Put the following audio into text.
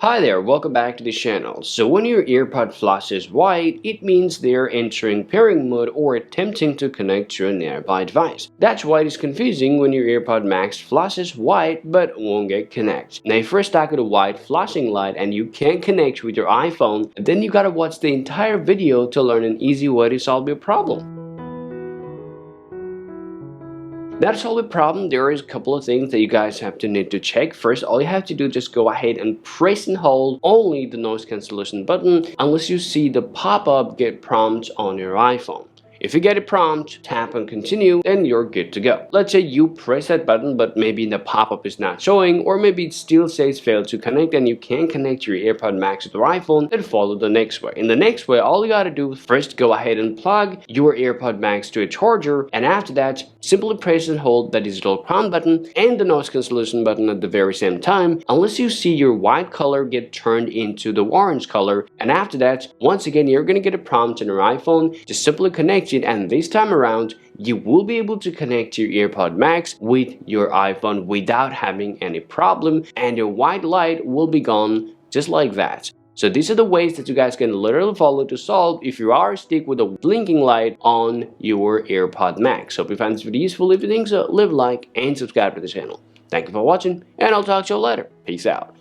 Hi there, welcome back to the channel. So when your earpod flashes white, it means they're entering pairing mode or attempting to connect to a nearby device. That's why it is confusing when your AirPod Max flashes white but won't get connect. Now if you're stuck with a white flashing light and you can't connect with your iPhone, then you gotta watch the entire video to learn an easy way to solve your problem. Now to solve the problem, there is a couple of things that you guys have to need to check. First, all you have to do is just go ahead and press and hold only the noise cancellation button unless you see the pop-up get prompt on your iPhone. If you get a prompt, tap on continue, then you're good to go. Let's say you press that button but maybe the pop-up is not showing, or maybe it still says failed to connect and you can't connect your AirPod Max with your iPhone, then follow the next way. In the next way, all you gotta do is first go ahead and plug your AirPod Max to a charger, and after that, simply press and hold that digital crown button and the noise cancellation button at the very same time, unless you see your white color get turned into the orange color, and after that, once again, you're gonna get a prompt on your iPhone. Just simply connect it, and this time around you will be able to connect your AirPod Max with your iPhone without having any problem, and your white light will be gone just like that. So these are the ways that you guys can literally follow to solve if you are stuck with a blinking light on your AirPod Max. Hope you found this video useful. If you think so, leave a like and subscribe to the channel. Thank you for watching, and I'll talk to you later. Peace out.